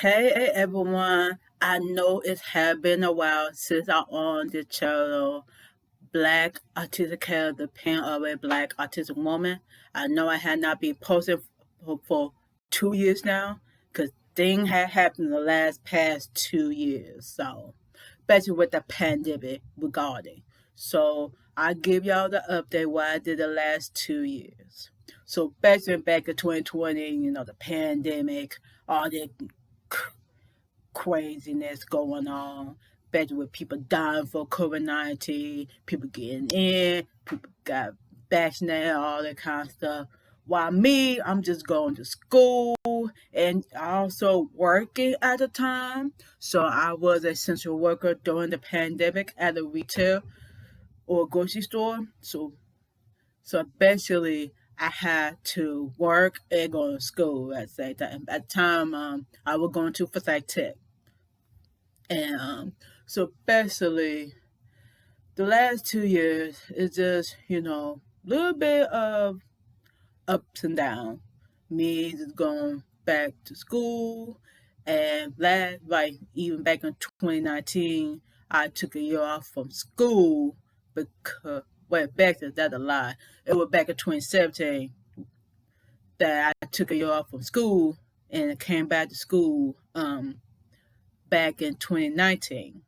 Hey everyone, I know it has been a while since I on the channel Black Autistic Kayla, the pen of a Black autistic woman. I know I had not been posting for 2 years now because things had happened the past 2 years. So, especially with the pandemic regarding. So, I give y'all the update what I did the last 2 years. So, basically back in 2020, the pandemic, all the craziness going on, especially with people dying for COVID-19, people getting in, people got vaccinated, all that kind of stuff. While me, I'm just going to school and also working at the time. So I was an essential worker during the pandemic at a retail or grocery store. So basically, I had to work and go to school at the same time. At the time, I was going to for psych tech. And so basically, the last 2 years is just, a little bit of ups and downs. Me just going back to school. And even back in 2019, I took a year off from school because, well, back to that a lie. It was back in 2017 that I took a year off from school and I came back to school back in 2019.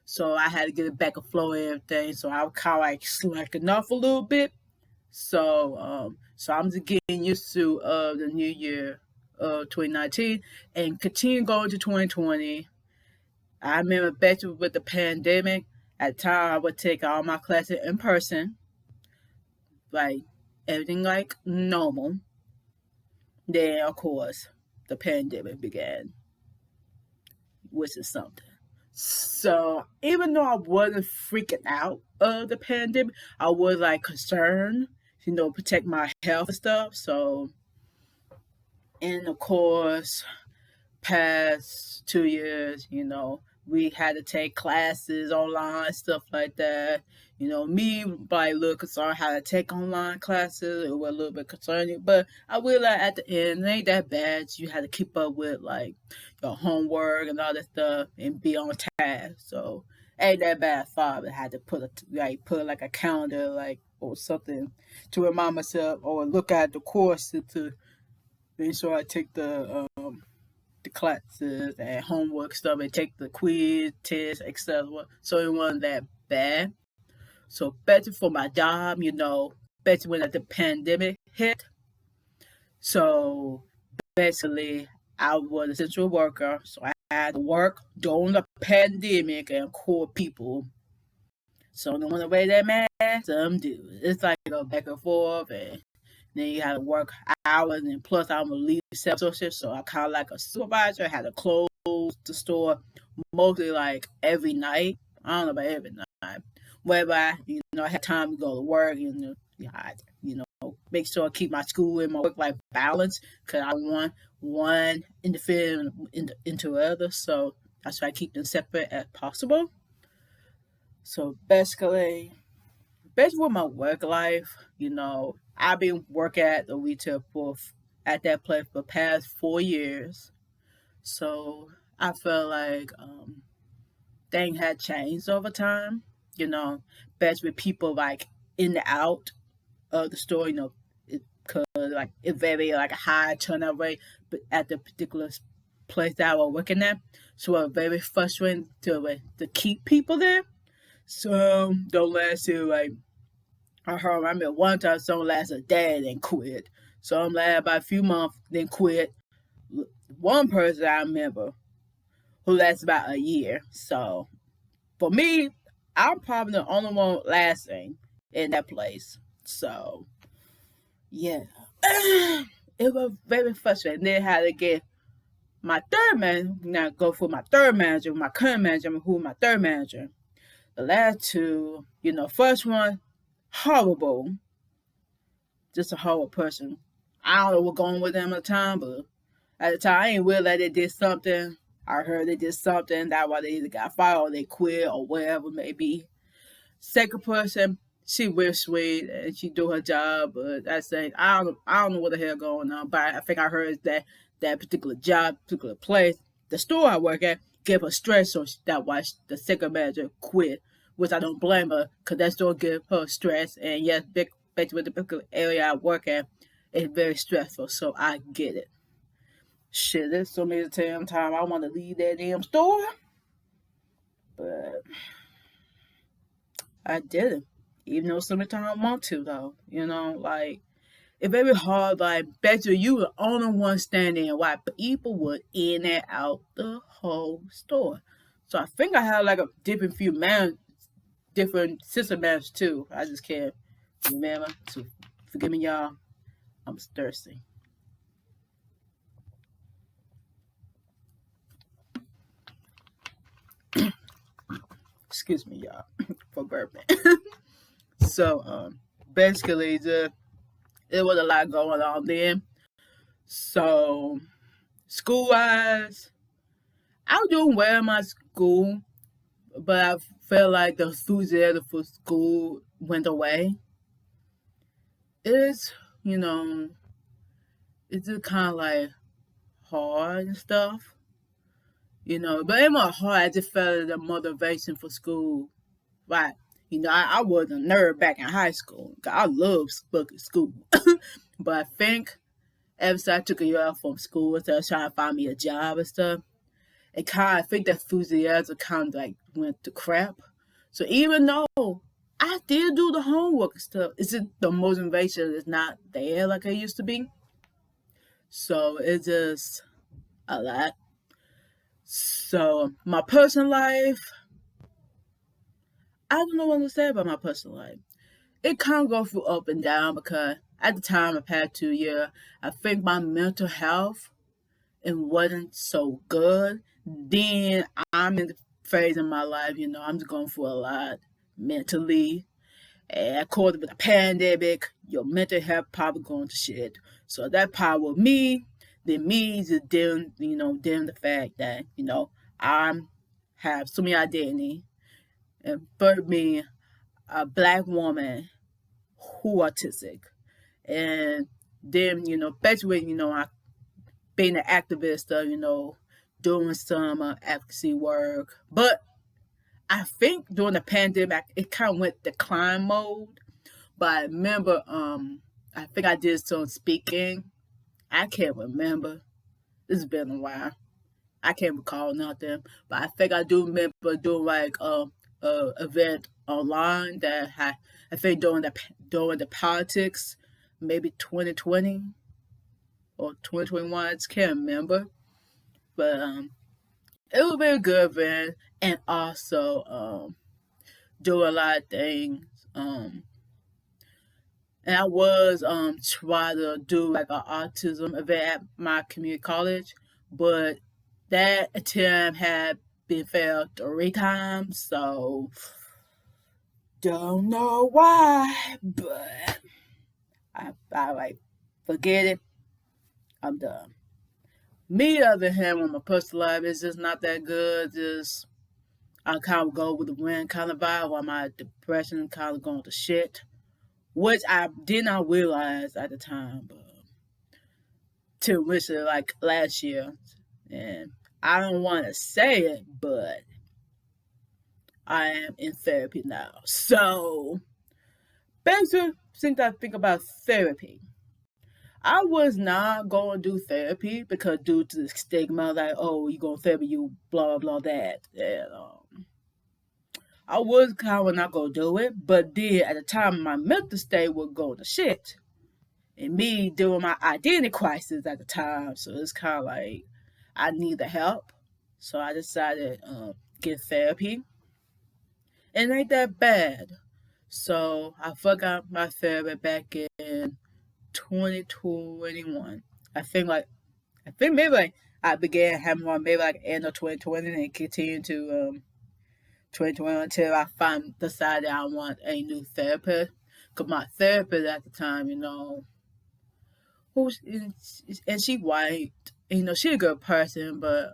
So I had to get it back a flow and everything. So I was kind of like slacking off a little bit. So I'm just getting used to the new year of 2019 and continue going to 2020. I remember back with the pandemic. At the time, I would take all my classes in person, like everything like normal. Then, of course, the pandemic began, which is something. So even though I wasn't freaking out of the pandemic, I was like concerned, protect my health and stuff. So, and of course, past 2 years, we had to take classes online, stuff like that. Me, by a little concerned how to take online classes. It was a little bit concerning, but I realized at the end, it ain't that bad. You had to keep up with like your homework and all that stuff and be on task. So, ain't that bad. Father had to put like a calendar, like or something to remind myself, or look at the course to make sure I take the classes and homework stuff and take the quiz, test, etc. So it wasn't that bad. So better for my job, better when the pandemic hit. So basically, I was a essential worker, so I had to work during the pandemic and call people. So the only way that man, some do. It's like go back and forth, and then you had to work hours, and plus I'm a lead sales associate, so I kind of like a supervisor. I had to close the store mostly like every night. I don't know about every night, wherever I had time to go to work, I make sure I keep my school and my work life balance because I want one interfering into the other. So I try to keep them separate as possible. So basically with my work life, I've been working at the retail for at that place for the past 4 years. So I feel like things had changed over time, especially with people like in and out of the store, because like it's very like a high turnout rate, but at the particular place that I was working at, so it was very frustrating to keep people there. So don't last to like I remember one time someone lasted a day and then quit. So I'm like about a few months, then quit. One person I remember who lasted about a year. So for me, I'm probably the only one lasting in that place. So yeah. It was very frustrating. Then I had to get my third man, now go for my third manager, my current manager, who my third manager. The last two, first one, horrible, just a horrible person. I don't know what's going with them at the time, but at the time I ain't realize they did something. I heard they did something. That's why they either got fired or they quit or whatever it may be. Second person, she real sweet and she do her job, but I say I don't know what the hell going on. But I think I heard that particular job, particular place, the store I work at gave her stress, so that why the second manager quit. Which I don't blame her, cause that store give her stress, and yes, back with the particular area I work at, it's very stressful. So I get it. Shit, there's so many times I want to leave that damn store, but I didn't. Even though sometimes I want to, though. Like, it's very hard. Like, bet you the only one standing while people were in and out the whole store. So I think I had like a different system managers too. I just can't remember. So forgive me, y'all. I'm thirsty. Excuse me, y'all, for burping. So, basically, it was a lot going on then. So, school wise, I was doing well in my school, but I felt like the enthusiasm for school went away. It's, you know, it's just kind of like hard and stuff, but it wasn't hard. I just felt the motivation for school. Right. I was a nerd back in high school. I loved fucking school. But I think ever since I took a year off from school and started trying to find me a job and stuff, I think that enthusiasm kind of like went to crap. So even though I did do the homework and stuff, it's just the motivation is not there like it used to be. So it's just a lot. So my personal life, I don't know what to say about my personal life. It kind of goes through up and down because at the time, the past 2 years, I think my mental health it wasn't so good. Then I'm in the phase in my life, I'm just going through a lot mentally. And according to the pandemic, your mental health probably going to shit. So that part with me, then me just dealing the fact that, I have so many identity. And for me, a black woman who autistic. And then, basically, I being an activist, doing some advocacy work. But I think during the pandemic, it kind of went decline mode. But I remember, I think I did some speaking. I can't remember. It's been a while. I can't recall nothing. But I think I do remember doing like a event online that I think during the politics, maybe 2020 or 2021. I just can't remember. But it was a very good event, and also do a lot of things. And I was trying to do like an autism event at my community college, but that attempt had been failed 3 times, so don't know why, but I like forget it. I'm done. Me, other hand, on my personal life, is just not that good. Just I kind of go with the wind kind of vibe, while my depression kind of going to shit, which I did not realize at the time, but till literally like last year, and I don't want to say it, but I am in therapy now. So, basically, since I think about therapy, I was not going to do therapy because due to the stigma, like, oh, you go to therapy, you blah, blah, that. And I was kind of not going to do it, but then at the time, my mental state was going to shit. And me doing my identity crisis at the time, so it's kind of like I need the help. So I decided get therapy. And it ain't that bad. So I forgot my therapy back in 2021. I think maybe like I began having one maybe like end of 2020 and continued to 2020 until I decided I want a new therapist. Cause my therapist at the time, who's and she white, she a good person, but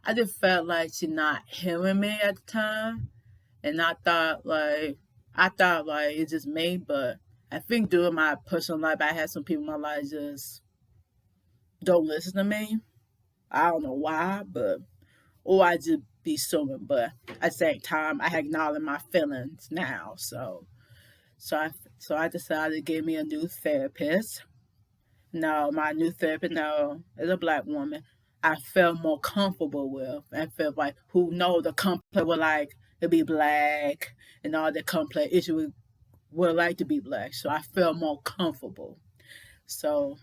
I just felt like she not hearing me at the time, and I thought like it's just me, but I think during my personal life, I had some people in my life just don't listen to me. I don't know why, but or I just be assuming. But at the same time, I acknowledge my feelings now. So I decided to get me a new therapist. No, my new therapist now is a black woman. I felt more comfortable with and felt like who know the complex would like to be black and all the complex issues would like to be black. So I felt more comfortable. So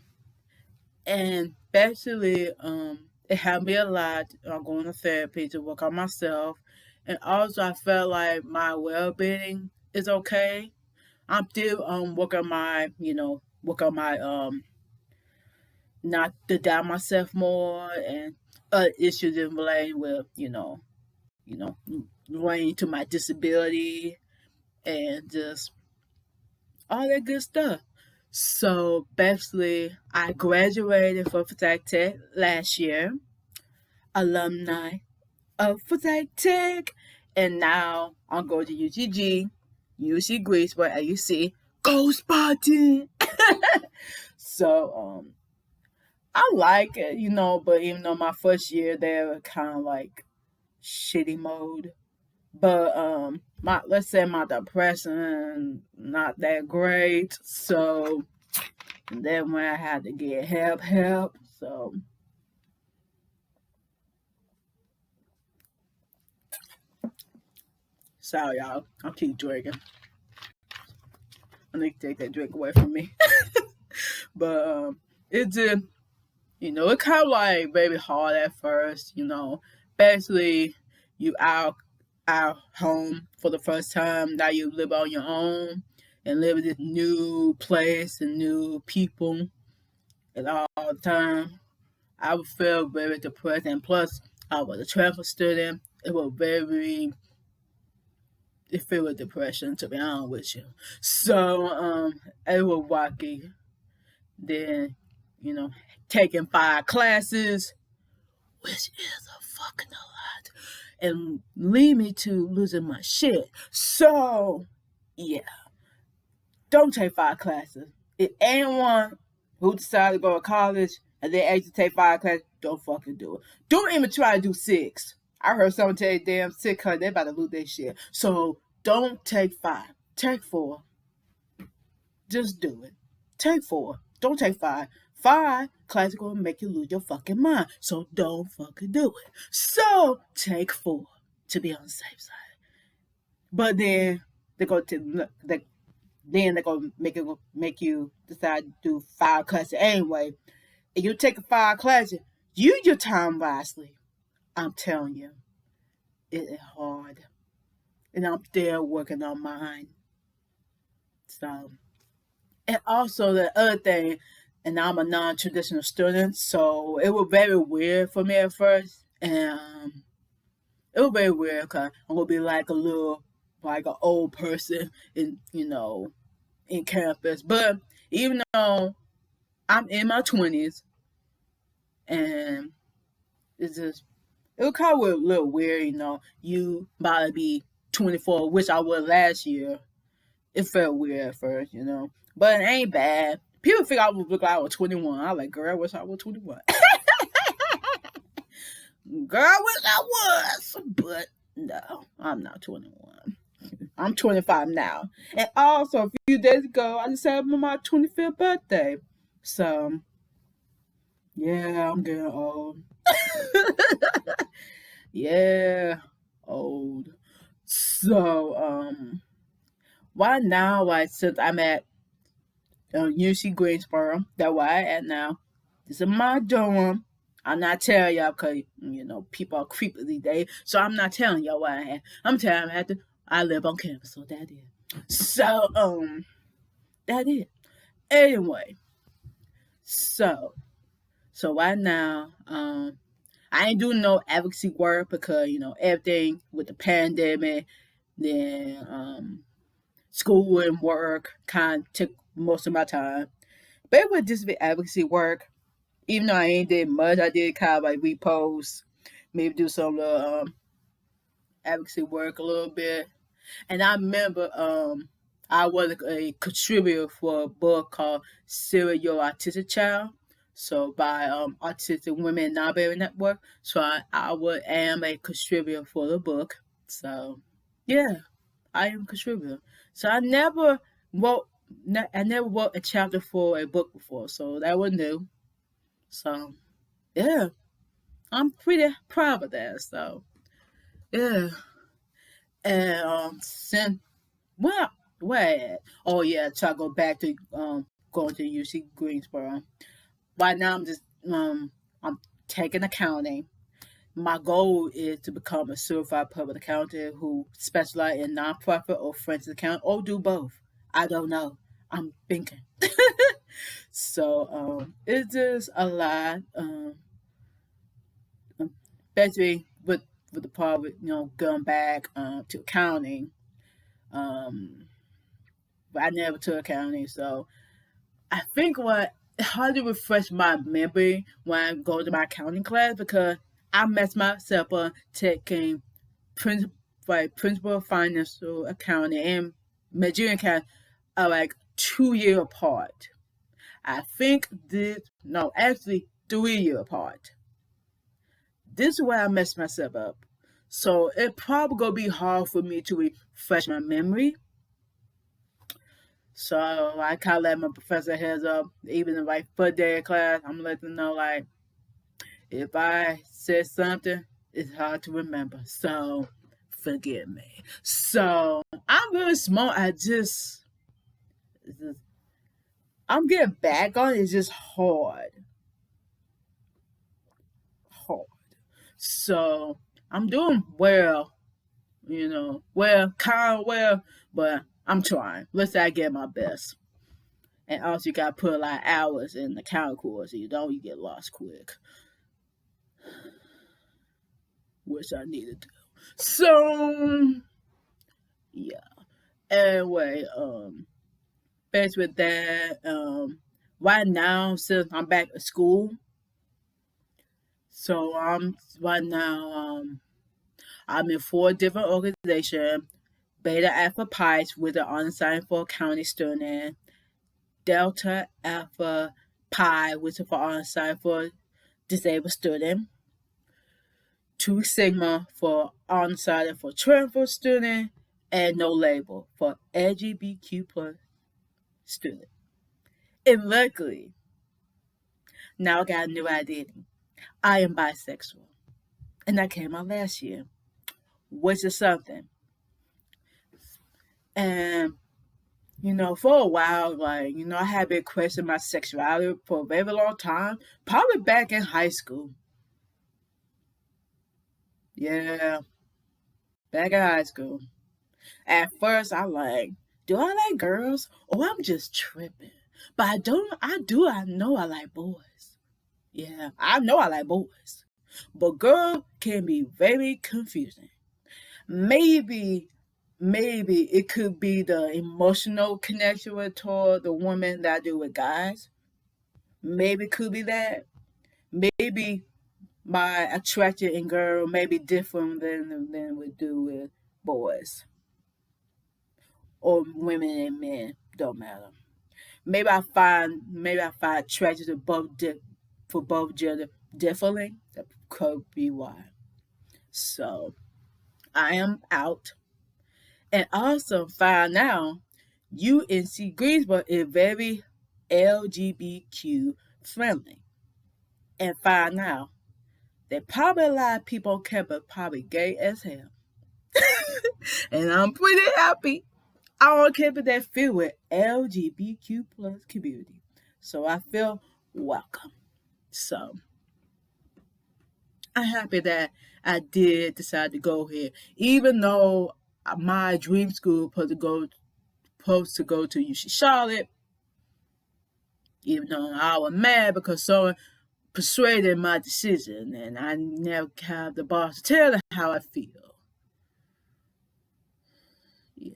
and basically, it helped me a lot. Going to therapy to work on myself, and also I felt like my well being is okay. I'm still work on my not to doubt myself more and issues in relation with you know relating to my disability and just all that good stuff. So basically, I graduated from Tech last year, alumni of Tech, and now I'm going to UGG, UC Greensboro, and you see, go Spartan. So I like it, but even though my first year they were kind of like shitty mode. But my let's say my depression not that great. So and then when I had to get help. So sorry y'all. I'll keep drinking. I need to take that drink away from me. But it did, it kind of like very hard at first, Basically, you out home for the first time. Now you live on your own and live in this new place and new people and all the time. I would feel very depressed, and plus, I was a travel student. It filled with depression, to be honest with you. So, it was wacky. Then, you know, taking 5 classes, which is a fucking a lot, and lead me to losing my shit. So, yeah, don't take 5 classes. If anyone who decided to go to college and they asked to take 5 classes, don't fucking do it. Don't even try to do 6. I heard someone tell you damn 6 because they about to lose their shit. So don't take 5. Take 4. Just do it. Take 4. Don't take 5. 5 classes gonna make you lose your fucking mind. So don't fucking do it. So take 4 to be on the safe side. But then they go to then they're gonna make you decide to do 5 classes anyway. And you take 5 classes, use your time wisely. I'm telling you, it is hard. And I'm still working on mine. So and also the other thing, and I'm a non-traditional student, so it was very weird for me at first. And it was very weird because I'm gonna be like like an old person in campus. But even though I'm in my 20s, and it's just it was kind of a little weird, You about to be 24, which I was last year. It felt weird at first. But it ain't bad. People think I would look like I was 21. I like, girl, I wish I was 21. Girl, I wish I was. But no, I'm not 21. I'm 25 now. And also, a few days ago, I just celebrated my 25th birthday. So, yeah, I'm getting old. Yeah, old. So, why now? Like, since I'm at UC Greensboro, that's where I at now. This is my dorm. I'm not telling y'all because, people are creepy these days. So I'm not telling y'all where I at. I'm telling you I live on campus, so that is. So, that is. Anyway, so right now, I ain't doing no advocacy work because, everything with the pandemic, then school and work kind of took most of my time. But with this advocacy work, even though I ain't did much, I did kind of like repost, maybe do some advocacy work a little bit. And I remember I was a contributor for a book called Serial Your Autistic Child. So by Autistic Women Non-Binary Network. So am a contributor for the book. So yeah, I am a contributor. So wrote I never wrote a chapter for a book before, so that was new. So yeah, I'm pretty proud of that. So yeah, and since well, where? Oh yeah, so I go back to going to UC Greensboro. Right now, I'm taking accounting. My goal is to become a certified public accountant who specializes in nonprofit or forensic accounting, or do both. I don't know. I'm thinking. So it's just a lot. Especially with the part with going back to accounting. Um, but I never took accounting, so I think what it's hard to refresh my memory when I go to my accounting class because I messed myself up taking principal principal financial accounting and managerial accounting are like 2 year apart. I think this no actually 3 year apart. This is where I messed myself up. So it probably gonna be hard for me to refresh my memory. So I kind of let my professor heads up, even in like first day of class, I'm letting them know like if I said something, it's hard to remember. So forgive me. So I'm really smart. I'm getting back on it. It's just hard. So I'm doing well, kind of well, but I'm trying. Let's say I get my best. And also, you got to put a lot of hours in the counter course. You get lost quick, which I need to do. So, yeah. Anyway, based with that, right now, since I'm back at school, so right now, I'm in 4 different organizations. Beta Alpha Pies with an on-sign for accounting student, Delta Alpha Pi, which is for on-sign for disabled student, 2 Sigma for on-site for transfer student, and no label for LGBTQ plus student. And luckily, now I got a new identity. I am bisexual. And that came out last year, which is something. And, for a while, I had been questioning my sexuality for a very long time, probably back in high school. Yeah, back in high school. At first, do I like girls or I'm just tripping? But I know I like boys. Yeah, I know I like boys. But girl can be very confusing. Maybe, maybe it could be the emotional connection with toward the woman that I do with guys. Maybe it could be that. Maybe my attraction in girl may be different than we do with boys or women and men. Don't matter. Maybe I find attraction to for both gender differently. That could be why. So I am out, and also find out UNC Greensboro is very LGBTQ friendly, and find out that probably a lot of people on campus probably gay as hell, and I'm pretty happy. On campus that filled with LGBTQ plus community, so I feel welcome. So I'm happy that I did decide to go here, even though my dream school supposed to go to UC Charlotte. Even though I was mad because someone persuaded my decision, and I never have the boss to tell them how I feel. Yeah,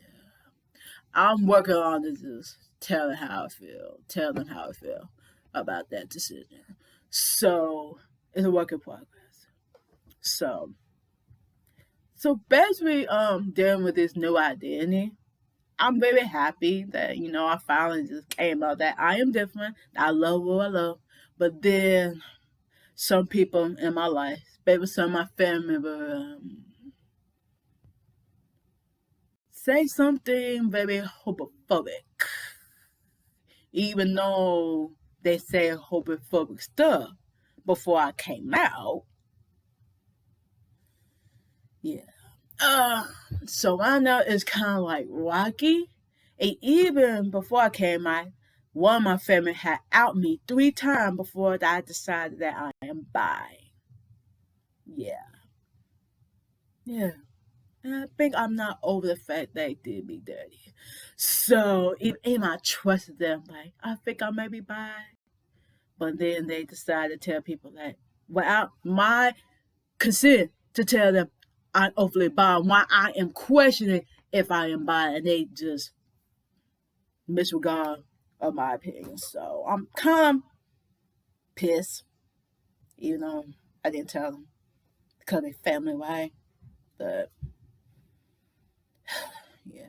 I'm working on this, tell them how I feel about that decision. So it's a work in progress. So basically, dealing with this new identity, I'm very happy that, I finally just came out that I am different. I love what I love. But then some people in my life, maybe some of my family members, say something very homophobic, even though they say homophobic stuff before I came out. Yeah. Uh, so I know it's kind of like rocky. And even before I came out, one of my family had out me 3 times before I decided that I am bi. Yeah. Yeah. And I think I'm not over the fact they did me dirty. So even I trusted them, like, I think I may be bi. But then they decided to tell people that without my consent to tell them I'm overly bi, why I am questioning if I am bi, and they just disregard of my opinion. So I'm kind of pissed, even though I didn't tell them because they family, right? But yeah.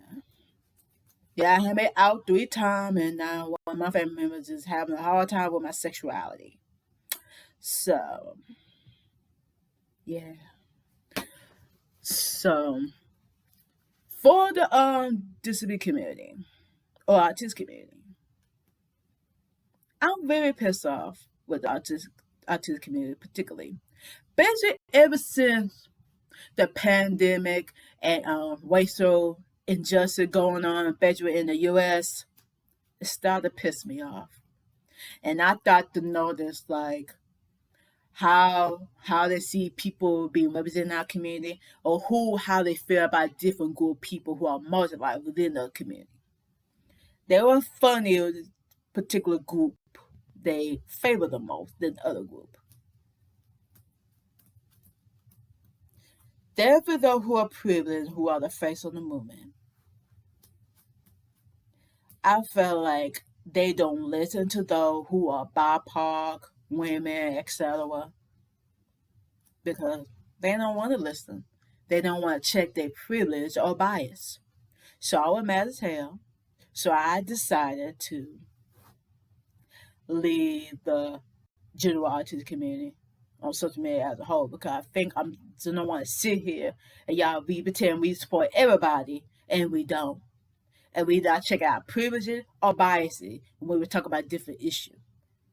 Yeah, I have been out 3 times, and now one of my family members is having a hard time with my sexuality. So, yeah. So, for the disability community or autistic community, I'm very pissed off with the autistic community, particularly. Basically, ever since the pandemic and racial injustice going on, especially in the U.S., it started to piss me off. And I thought to notice like how they see people being represented in our community, or how they feel about different group of people who are marginalized within the community. They were funny with this particular group they favor the most than the other group. Therefore, those who are privileged, who are the face of the movement, I feel like they don't listen to those who are BIPOC, women, etc., because they don't want to listen. They don't want to check their privilege or bias. So I was mad as hell. So I decided to leave the general autism community on social media as a whole, because I think I'm just don't want to sit here and y'all be pretend we support everybody and we don't. And we not check out privileges or biases when we talk about different issues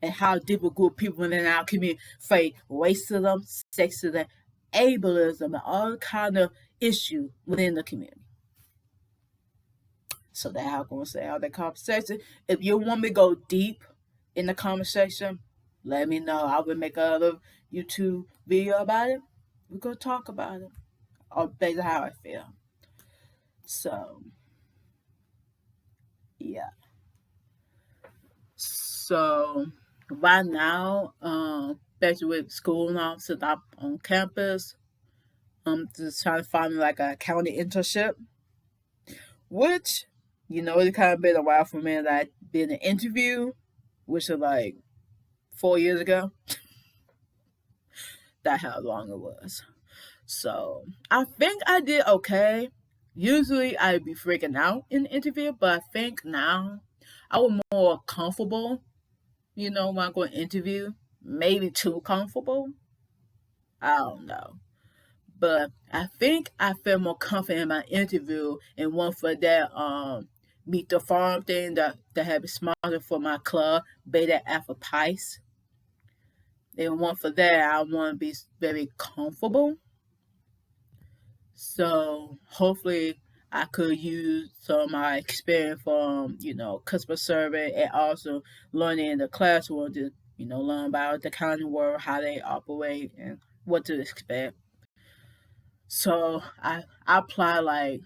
and how different group of people in our community face racism, sexism, ableism, and all kind of issues within the community. So that's how I'm gonna say all that conversation. If you want me to go deep in the conversation, let me know. I will make another YouTube video about it. We're gonna talk about it. Or based on how I feel. So yeah. So right now, especially with school now, since I'm on campus, I'm just trying to find like a county internship, which, it kind of been a while for me that I did an interview, which is like 4 years ago. That's how long it was. So I think I did okay. Usually I'd be freaking out in the interview, but I think now I was more comfortable, when I go to interview. Maybe too comfortable. I don't know. But I think I feel more confident in my interview and one for that meet the farm thing that had been sponsored for my club, Beta Alpha Pies. And one for that I want to be very comfortable. So hopefully I could use some of my experience from, customer service and also learning in the classroom to, learn about the kind of world, how they operate and what to expect. So I apply like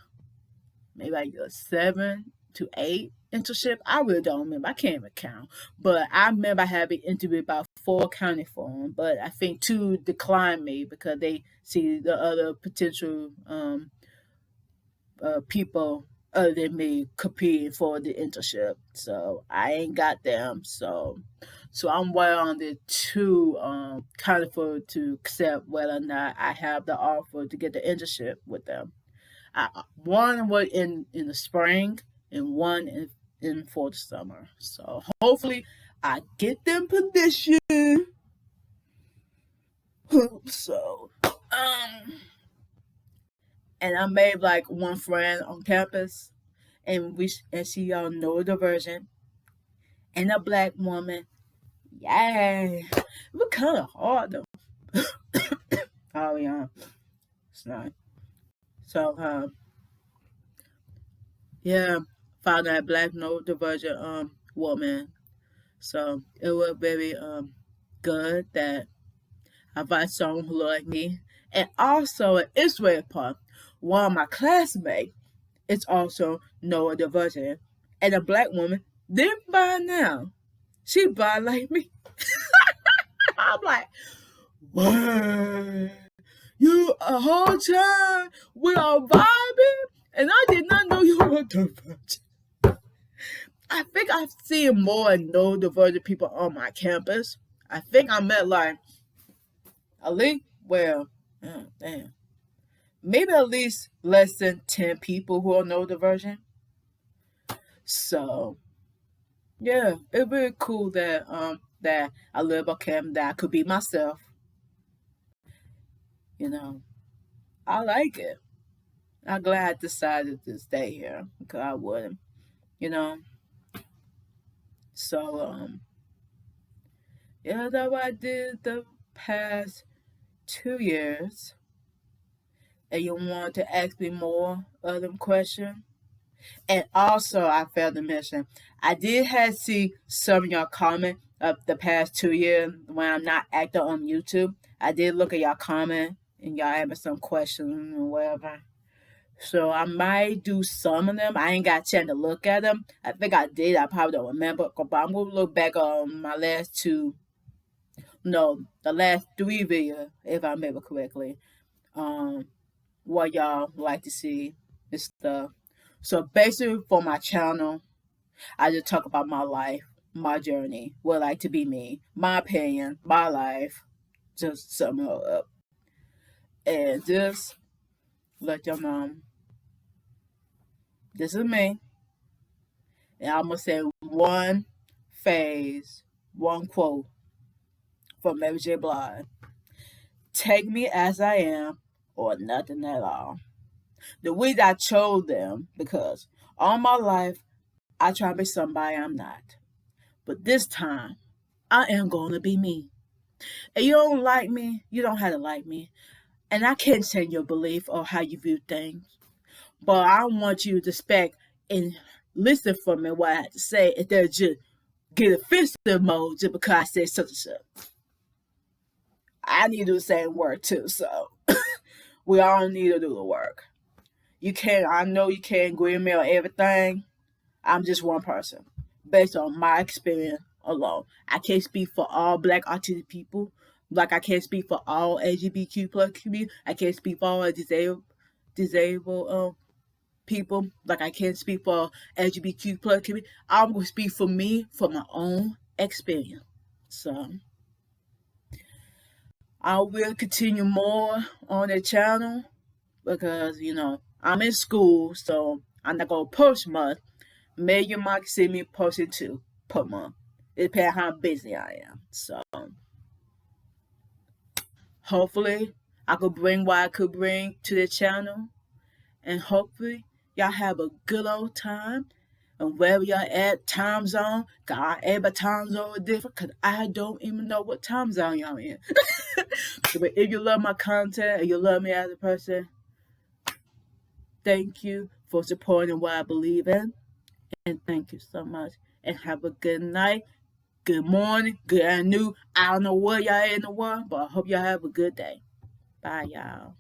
maybe like a 7 to 8 internship. I really don't remember. I can't even count. But I remember having interviewed about 4 county for them. But I think 2 declined me because they see the other potential people other than me competing for the internship. So I ain't got them. So I'm waiting on the 2 county for to accept whether or not I have the offer to get the internship with them. One was in the spring, and one in for the summer. So hopefully I get them position. So and I made like one friend on campus, and she neurodivergent and a black woman. Yeah, it was kind of hard though. Oh yeah, it's not. So yeah, found that black neurodivergent woman. So it was very good that I find someone who looked like me. And also an Israel part, one of my classmates is also neurodivergent. And a black woman didn't buy now. She buy like me. I'm like, what? You a whole time we are vibing, and I did not know you were divergent. I think I've seen more neurodivergent people on my campus. I think I met like at least damn, maybe at least less than 10 people who are neurodivergent. So yeah, it's really cool that I live on campus, that I could be myself. You know, I like it. I'm glad I decided to stay here because I wouldn't. You know, so yeah, that's what I did the past 2 years. And you want to ask me more of them questions? And also, I failed to mention, I did have to see some of y'all comment of the past 2 years when I'm not active on YouTube. I did look at y'all comment and y'all having some questions or whatever. So I might do some of them. I ain't got a chance to look at them. I think I did. I probably don't remember. But I'm going to look back on my last the last 3 videos, if I remember correctly. What y'all like to see and stuff. So basically for my channel, I just talk about my life, my journey, what I like to be me, my opinion, my life, just sum it all up. And just let y'all know this is me. And I'm gonna say one phase, one quote from Mary J. Blige. Take me as I am or nothing at all. The reason I chose them because all my life I try to be somebody I'm not. But this time I am gonna be me. And you don't like me, you don't have to like me. And I can't change your belief or how you view things. But I want you to respect and listen for me what I have to say and then just get offensive mode just because I said such and such. I need to do the same work too, so we all need to do the work. I know you can't agree with me on everything. I'm just one person based on my experience alone. I can't speak for all black autistic people. Like I can't speak for all LGBTQ plus community. I can't speak for all disabled people. Like I can't speak for LGBTQ plus community. I'm gonna speak for me, for my own experience. So I will continue more on the channel because I'm in school, so I'm not gonna post much. Maybe you might see me posting 2 per month. It depends how busy I am. So hopefully I could bring what I could bring to the channel, and hopefully y'all have a good old time. And wherever y'all at, time zone, God, every time zone is different because I don't even know what time zone y'all in. But if you love my content and you love me as a person, thank you for supporting what I believe in. And thank you so much. And have a good night, good morning, good afternoon. I don't know where y'all in the world, but I hope y'all have a good day. Bye, y'all.